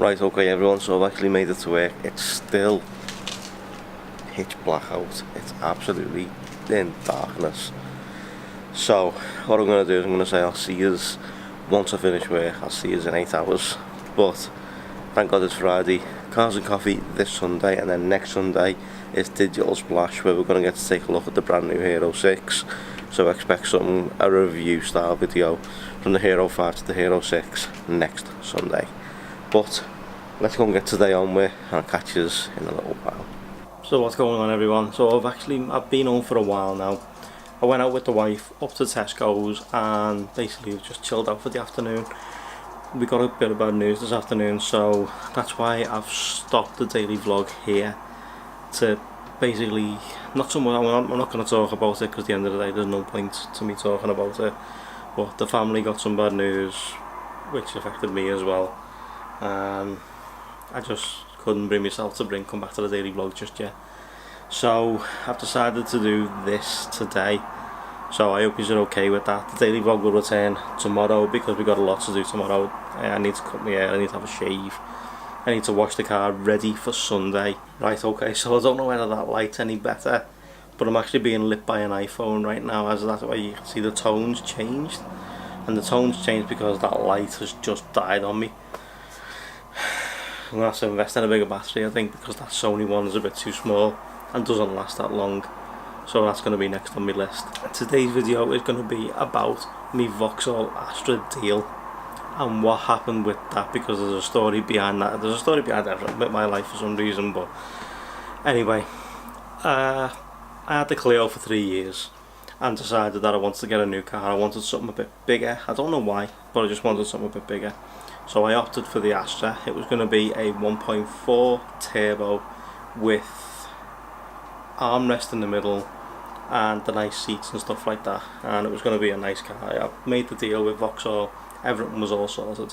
Right, okay everyone, so I've actually made it to work. It's still pitch black out. It's absolutely in darkness. So what I'm going to do is I'm going to say I'll see you once I finish work. I'll see you in 8 hours. But thank God it's Friday. Cars and Coffee this Sunday, and then next Sunday is Digital Splash, where we're going to get to take a look at the brand new Hero 6. So I expect a review style video from the Hero 5 to the Hero 6 next Sunday. But let's go and get today on with, and I'll catch you in a little while. So what's going on everyone? So I've been home for a while now. I went out with the wife up to Tesco's and basically just chilled out for the afternoon. We got a bit of bad news this afternoon, so that's why I've stopped the daily vlog here to basically, I'm not going to talk about it because at the end of the day there's no point to me talking about it, but the family got some bad news which affected me as well. I just couldn't bring myself to come back to the daily vlog just yet. So I've decided to do this today. So I hope you're okay with that. The daily vlog will return tomorrow because we've got a lot to do tomorrow. I need to cut my hair, I need to have a shave. I need to wash the car ready for Sunday. Right, okay, so I don't know whether that light's any better, but I'm actually being lit by an iPhone right now, as that's why you can see the tones changed. And the tones changed because that light has just died on me. I'm going to have to invest in a bigger battery, I think, because that Sony one is a bit too small and doesn't last that long. So that's going to be next on my list. Today's video is going to be about me Vauxhall Astra deal and what happened with that, because there's a story behind that. There's a story behind everything with my life for some reason, but anyway, I had the Clio for 3 years and decided that I wanted to get a new car. I wanted something a bit bigger. I don't know why, but I just wanted something a bit bigger. So I opted for the Astra. It was going to be a 1.4 turbo with armrest in the middle and the nice seats and stuff like that, and it was going to be a nice car. I made the deal with Vauxhall, everything was all sorted.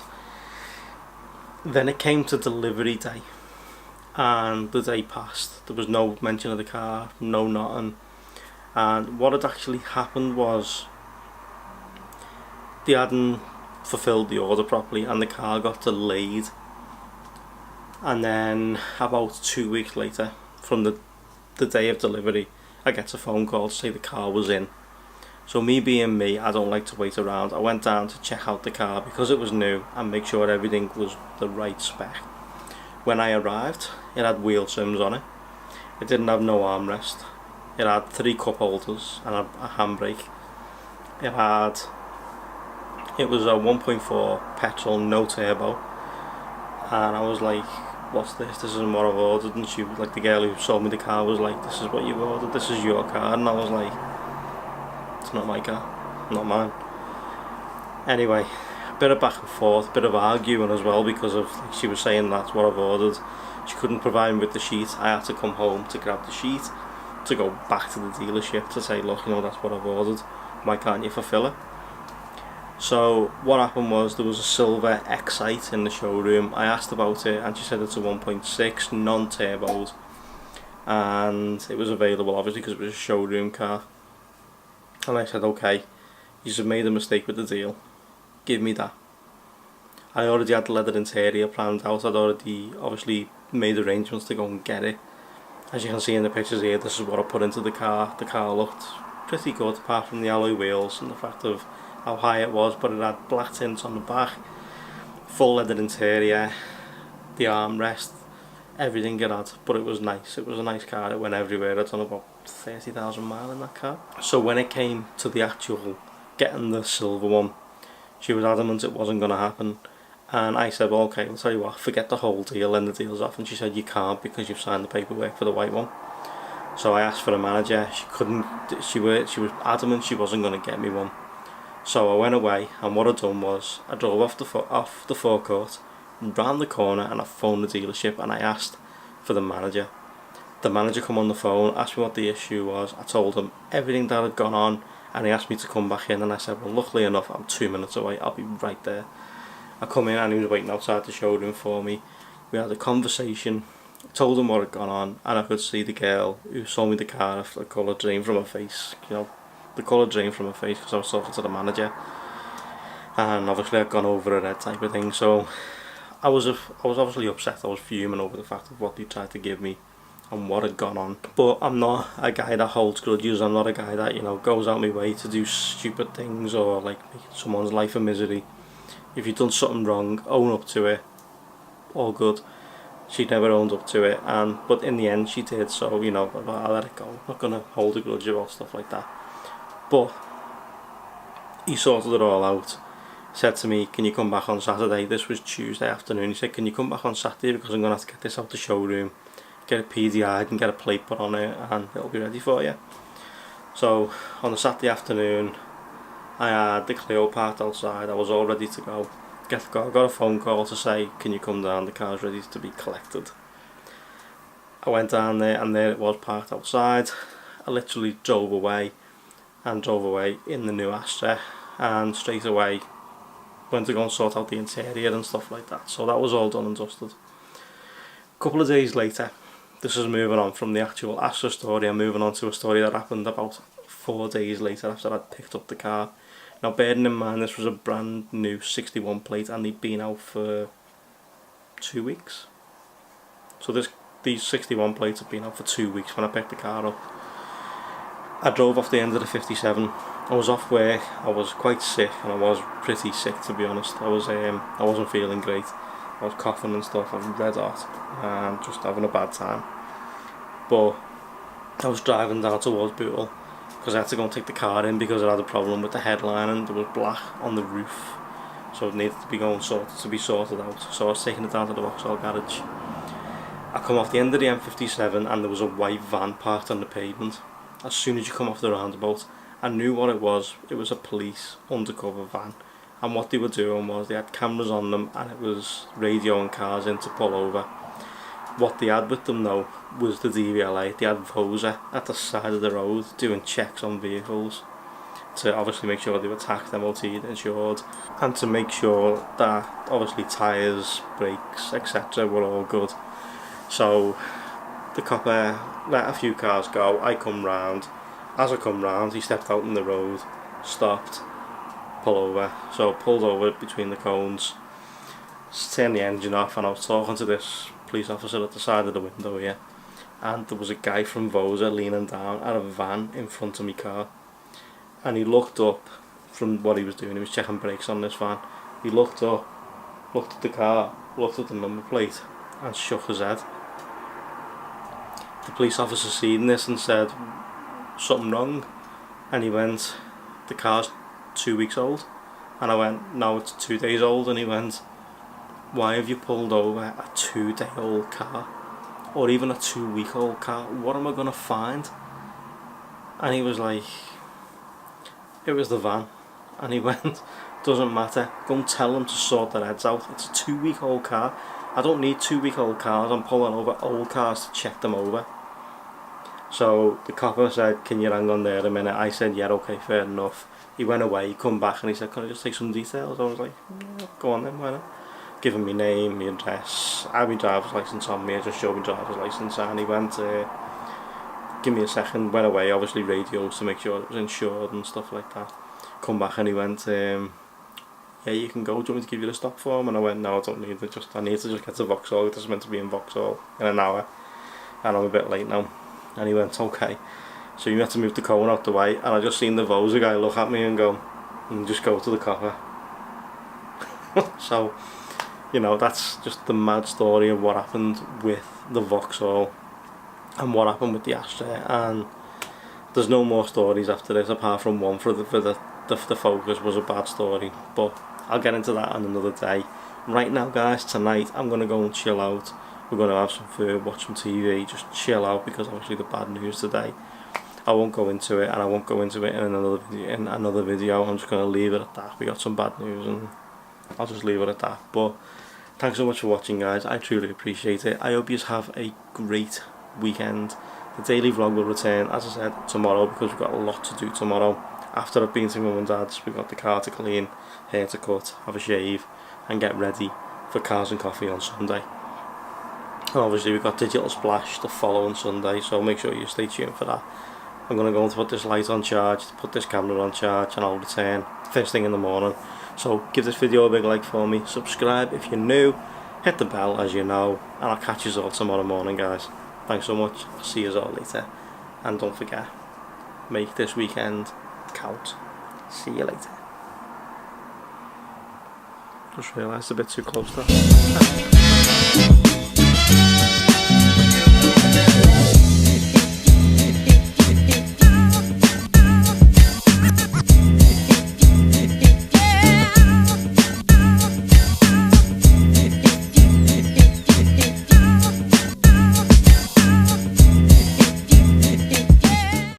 Then it came to delivery day and the day passed. There was no mention of the car, no nothing, and what had actually happened was they hadn't fulfilled the order properly and the car got delayed. And then about 2 weeks later from the day of delivery, I get a phone call to say the car was in. So me being me, I don't like to wait around. I went down to check out the car because it was new and make sure everything was the right spec. When I arrived, it had wheel trims on it. It didn't have no armrest. It had 3 cup holders and a handbrake. It was a 1.4 petrol, no turbo. And I was like, what's this? This isn't what I've ordered. And she was like, the girl who sold me the car was like, this is what you've ordered, this is your car. And I was like, it's not my car, not mine. Anyway, a bit of back and forth, a bit of arguing as well, because of, like, she was saying that's what I've ordered. She couldn't provide me with the sheet. I had to come home to grab the sheet to go back to the dealership to say, look, you know, that's what I've ordered, why can't you fulfill it? So what happened was there was a silver Excite in the showroom. I asked about it and she said it's a 1.6 non-turboed, and it was available obviously because it was a showroom car. And I said, okay, you have made a mistake with the deal, give me that. I already had the leather interior planned out. I'd already obviously made arrangements to go and get it. As you can see in the pictures here, this is what I put into the car. The car looked pretty good apart from the alloy wheels and the fact of how high it was, but it had black tints on the back, full leather interior, the armrest, everything it had. But it was nice. It was a nice car. It went everywhere. I'd done about 30,000 miles in that car. So when it came to the actual getting the silver one, she was adamant it wasn't going to happen. And I said, well, okay, I'll tell you what, forget the whole deal, and the deal's off. And she said, you can't, because you've signed the paperwork for the white one. So I asked for a manager. She couldn't. She was adamant she wasn't going to get me one. So I went away, and what I'd done was I drove off the forecourt, round the corner, and I phoned the dealership and I asked for the manager. The manager come on the phone, asked me what the issue was. I told him everything that had gone on, and he asked me to come back in, and I said, well, luckily enough, I'm 2 minutes away, I'll be right there. I come in and he was waiting outside the showroom for me. We had a conversation, I told him what had gone on, and I could see the girl who sold me the car, the colour drained from her face, you know, the colour drained from her face because I was talking to the manager, and obviously I'd gone over her head type of thing. So I was obviously upset. I was fuming over the fact of what they tried to give me and what had gone on. But I'm not a guy that holds grudges. I'm not a guy that, you know, goes out my way to do stupid things or like make someone's life a misery. If you've done something wrong, own up to it. All good. She never owned up to it, but in the end she did. So, you know, I let it go. I'm not gonna hold a grudge about stuff like that. But he sorted it all out. Said to me, can you come back on Saturday? This was Tuesday afternoon. He said, can you come back on Saturday, because I'm going to have to get this out the showroom, get it PDI'd and get a plate put on it, and it'll be ready for you. So on the Saturday afternoon, I had the Clio parked outside. I was all ready to go. I got a phone call to say, can you come down, the car's ready to be collected. I went down there, and there it was parked outside. I literally drove away in the new Astra, and straight away went to go and sort out the interior and stuff like that. So that was all done and dusted. A couple of days later, this is moving on from the actual Astra story. I'm moving on to a story that happened about 4 days later after I'd picked up the car. Now, bearing in mind this was a brand new 61 plate and they'd been out for 2 weeks. So these 61 plates had been out for 2 weeks when I picked the car up. I drove off the end of the 57. I was off work. I was quite sick, and I was pretty sick, to be honest. I wasn't feeling great. I was coughing and stuff. I was red hot and just having a bad time. But I was driving down towards Bootle because I had to go and take the car in because I had a problem with the headline and there was black on the roof, so it needed to be sorted out. So I was taking it down to the Vauxhall garage. I come off the end of the M57 and there was a white van parked on the pavement. As soon as you come off the roundabout, I knew what it was. It was a police undercover van, and what they were doing was they had cameras on them and it was radioing cars in to pull over. What they had with them though was the DVLA. They had Vosa at the side of the road doing checks on vehicles to obviously make sure they were taxed, MOT'd, insured, and to make sure that obviously tyres, brakes, etc. were all good. So the copper let a few cars go. I come round. As I come round, he stepped out in the road, stopped, pull over. So I pulled over between the cones, turned the engine off, and I was talking to this police officer at the side of the window here, and there was a guy from Vosa leaning down at a van in front of my car, and he looked up from what he was doing. He was checking brakes on this van. He looked up, looked at the car, looked at the number plate, and shook his head. The police officer seen this and said, something wrong? And he went, the car's 2 weeks old. And I went, no, it's 2 days old. And he went, why have you pulled over a 2-day-old car, or even a 2-week-old car? What am I going to find? And he was like, it was the van. And he went, doesn't matter, go and tell them to sort their heads out. It's a 2-week-old car. I don't need 2-week-old cars. I'm pulling over old cars to check them over. So the copper said, can you hang on there a minute? I said, yeah, okay, fair enough. He went away, he come back and he said, can I just take some details? I was like, yeah, go on then, why not? Give him my name, my address, I had my driver's license on me. I just showed my driver's license, and he went, give me a second, went away, obviously radios to make sure it was insured and stuff like that. Come back and he went, yeah, you can go, do you want me to give you the stock form? And I went, no, I don't need it, I need to just get to Vauxhall. This is meant to be in Vauxhall in an hour and I'm a bit late now. And he went, okay. So you had to move the cone out the way, and I just seen the Vosa guy look at me and go, and just go to the copper. So, you know, that's just the mad story of what happened with the Vauxhall and what happened with the Astra. And there's no more stories after this apart from one for the Focus was a bad story, but I'll get into that on another day. Right now, guys, tonight I'm going to go and chill out. We're going to have some food, watch some TV, just chill out, because obviously the bad news today. I won't go into it, and I won't go into it in another video. I'm just going to leave it at that. We got some bad news and I'll just leave it at that. But thanks so much for watching, guys. I truly appreciate it. I hope you have a great weekend. The daily vlog will return, as I said, tomorrow, because we've got a lot to do tomorrow. After I've been to mum and dad's, we've got the car to clean, hair to cut, have a shave and get ready for Cars and Coffee on Sunday. Obviously we've got Digital Splash the following Sunday, so make sure you stay tuned for that. I'm going to go and put this light on charge, put this camera on charge, and I'll return first thing in the morning. So give this video a big like for me, subscribe if you're new, hit the bell as you know, and I'll catch you all tomorrow morning, guys. Thanks so much. I'll see you all later, and don't forget, make this weekend count. See you later. Just realised a bit too close there.